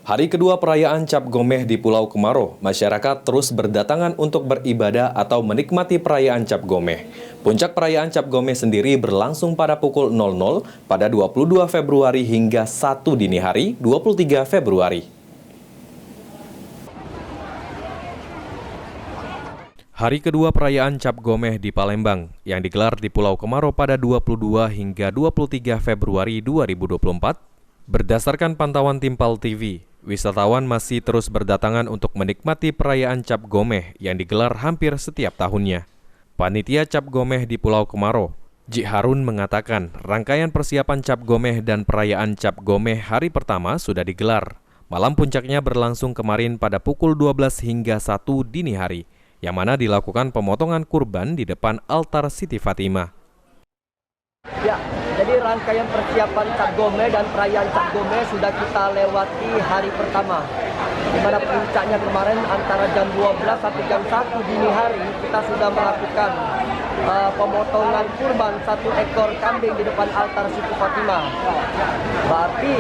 Hari kedua perayaan Cap Gomeh di Pulau Kemarau, masyarakat terus berdatangan untuk beribadah atau menikmati perayaan Cap Gomeh. Puncak perayaan Cap Gomeh sendiri berlangsung pada pukul 00 pada 22 Februari hingga 1 dini hari 23 Februari. Hari kedua perayaan Cap Gomeh di Palembang yang digelar di Pulau Kemarau pada 22 hingga 23 Februari 2024, berdasarkan pantauan Timpal TV, wisatawan masih terus berdatangan untuk menikmati perayaan Cap Gomeh yang digelar hampir setiap tahunnya. Panitia Cap Gomeh di Pulau Kemarau, Ji Harun mengatakan rangkaian persiapan Cap Gomeh dan perayaan Cap Gomeh hari pertama sudah digelar. Malam puncaknya berlangsung kemarin pada pukul 12 hingga 1 dini hari, yang mana dilakukan pemotongan kurban di depan altar Siti Fatimah. Ya, jadi rangkaian persiapan Cap Gomeh dan perayaan Cap Gomeh sudah kita lewati hari pertama. Di mana puncaknya kemarin antara jam 12 sampai jam 1 dini hari kita sudah melakukan pemotongan kurban 1 ekor kambing di depan altar Siti Fatimah. Berarti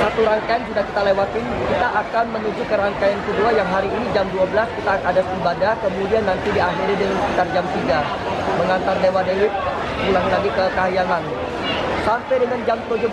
satu rangkaian sudah kita lewatin, kita akan menuju ke rangkaian kedua yang hari ini jam 12 kita ada ibadah, kemudian nanti diakhiri dengan sekitar jam 3 mengantar Dewa Dewi pulang lagi ke Kahyangan. Sampai dengan jam 17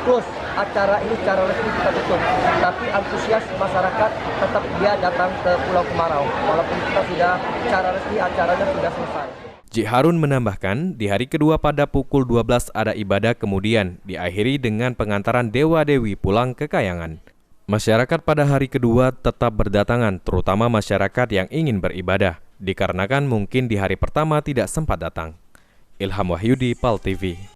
plus acara ini secara resmi kita tutup. Tapi antusias masyarakat tetap dia datang ke Pulau Kemarau. Walaupun kita sudah secara resmi acaranya sudah selesai. Ji Harun menambahkan, di hari kedua pada pukul 12 ada ibadah, kemudian diakhiri dengan pengantaran Dewa Dewi pulang ke Kahyangan. Masyarakat pada hari kedua tetap berdatangan, terutama masyarakat yang ingin beribadah, dikarenakan mungkin di hari pertama tidak sempat datang. Ilham Wahyudi, PAL TV.